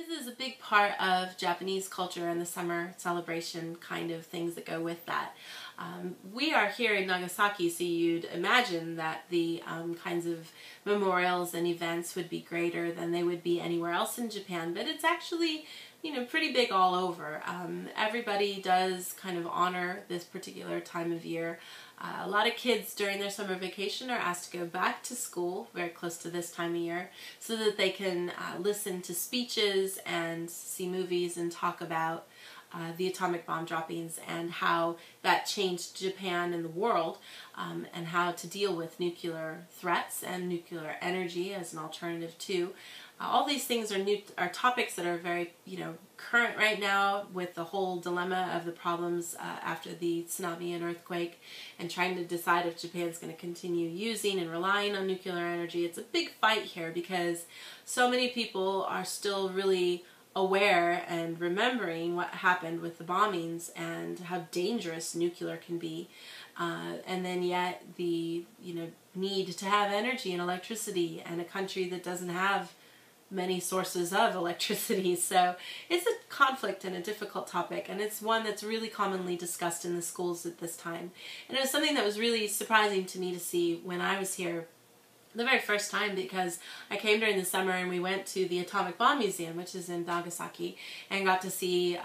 This is a big part of Japanese culture and the summer celebration kind of things that go with that. We are here in Nagasaki, so you'd imagine that the kinds of memorials and events would be greater than they would be anywhere else in Japan, but it's actually, pretty big all over. Everybody does kind of honor this particular time of year. A lot of kids during their summer vacation are asked to go back to school very close to this time of year so that they can listen to speeches and see movies and talk about the atomic bomb droppings and how that changed Japan and the world, and how to deal with nuclear threats and nuclear energy as an alternative too. All these things are topics that are very current right now with the whole dilemma of the problems after the tsunami and earthquake, and trying to decide if Japan's going to continue using and relying on nuclear energy. It's a big fight here because so many people are still really aware and remembering what happened with the bombings and how dangerous nuclear can be, and then yet the need to have energy and electricity, and a country that doesn't have many sources of electricity. So it's a conflict and a difficult topic, and it's one that's really commonly discussed in the schools at this time. And it was something that was really surprising to me to see when I was here the very first time, because I came during the summer and we went to the Atomic Bomb Museum, which is in Nagasaki, and got to see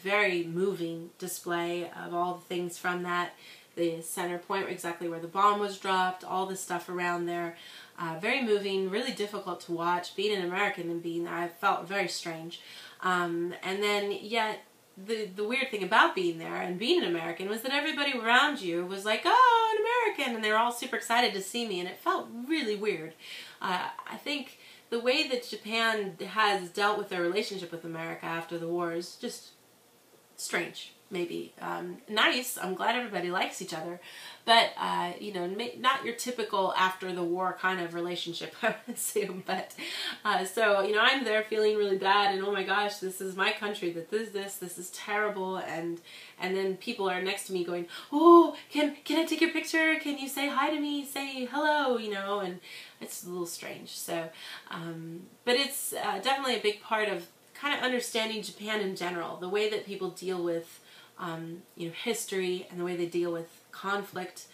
very moving display of all the things from that, the center point exactly where the bomb was dropped, all the stuff around there. Very moving, really difficult to watch. Being an American and being there, I felt very strange. And then yet the weird thing about being there and being an American was that everybody around you was like, oh, an American, and they were all super excited to see me, and it felt really weird. I think the way that Japan has dealt with their relationship with America after the war is just strange. Maybe nice. I'm glad everybody likes each other, but not your typical after the war kind of relationship, I would assume. But so I'm there feeling really bad, and oh my gosh, this is my country that does this. This is terrible, and then people are next to me going, oh, can I take your picture? Can you say hi to me? Say hello, and it's a little strange. So, but it's definitely a big part of kind of understanding Japan in general, the way that people deal with history and the way they deal with conflict.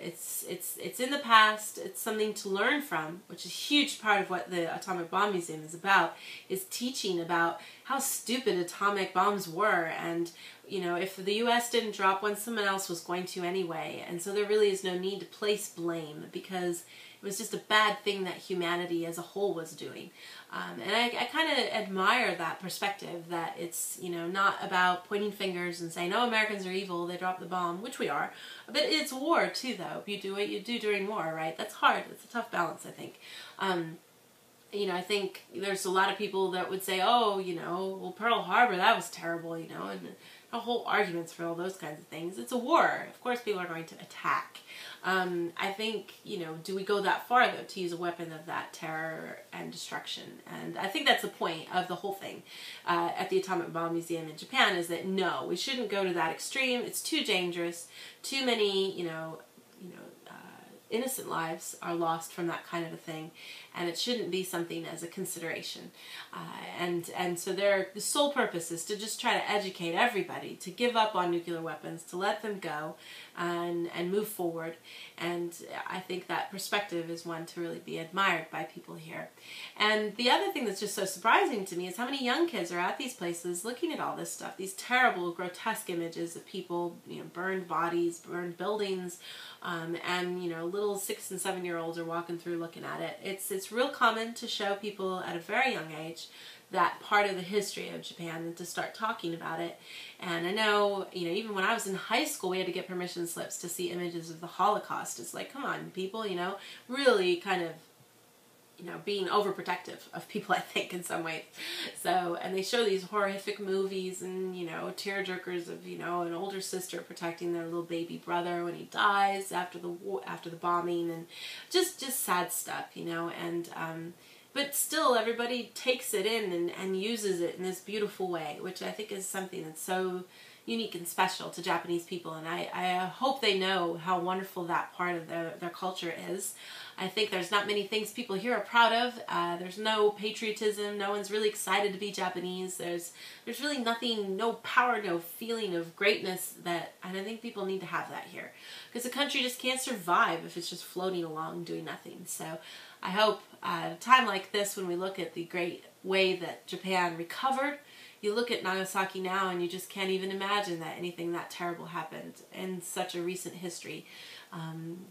It's in the past. It's something to learn from, which is a huge part of what the Atomic Bomb Museum is about, is teaching about how stupid atomic bombs were, and if the U.S. didn't drop one, someone else was going to anyway, and so there really is no need to place blame, because it was just a bad thing that humanity as a whole was doing. And I kind of admire that perspective, that it's, not about pointing fingers and saying, oh, Americans are evil, they dropped the bomb, which we are. But it's war, too, though. You do what you do during war, right? That's hard. It's a tough balance, I think. I think there's a lot of people that would say, oh, well, Pearl Harbor, that was terrible, and the whole arguments for all those kinds of things. It's a war. Of course people are going to attack. I think, do we go that far, though, to use a weapon of that terror and destruction? And I think that's the point of the whole thing at the Atomic Bomb Museum in Japan, is that no, we shouldn't go to that extreme. It's too dangerous. Too many, innocent lives are lost from that kind of a thing, and it shouldn't be something as a consideration. And so the sole purpose is to just try to educate everybody to give up on nuclear weapons, to let them go, and move forward. And I think that perspective is one to really be admired by people here. And the other thing that's just so surprising to me is how many young kids are at these places looking at all this stuff, these terrible, grotesque images of people, burned bodies, burned buildings, and little 6- and 7-year-olds are walking through looking at it. It's real common to show people at a very young age that part of the history of Japan, and to start talking about it. And I know, even when I was in high school, we had to get permission slips to see images of the Holocaust. It's like, come on, people, really kind of, being overprotective of people, I think, in some ways. So, and they show these horrific movies and, tearjerkers of, an older sister protecting their little baby brother when he dies after the war, after the bombing, and just sad stuff, and, but still everybody takes it in and uses it in this beautiful way, which I think is something that's so, unique and special to Japanese people, and I hope they know how wonderful that part of their culture is. I think there's not many things people here are proud of. There's no patriotism. No one's really excited to be Japanese. There's really nothing, no power, no feeling of greatness that, and I think people need to have that here. Because the country just can't survive if it's just floating along doing nothing. So I hope at a time like this, when we look at the great way that Japan recovered, you look at Nagasaki now and you just can't even imagine that anything that terrible happened in such a recent history.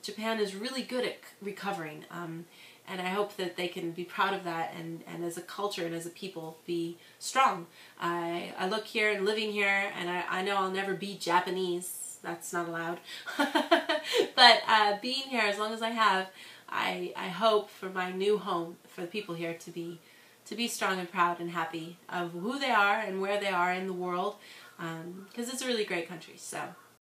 Japan is really good at recovering, and I hope that they can be proud of that, and as a culture and as a people be strong. I look here and living here, and I know I'll never be Japanese. That's not allowed. But being here as long as I have, I hope for my new home, for the people here to be strong and proud and happy of who they are and where they are in the world, because it's a really great country. So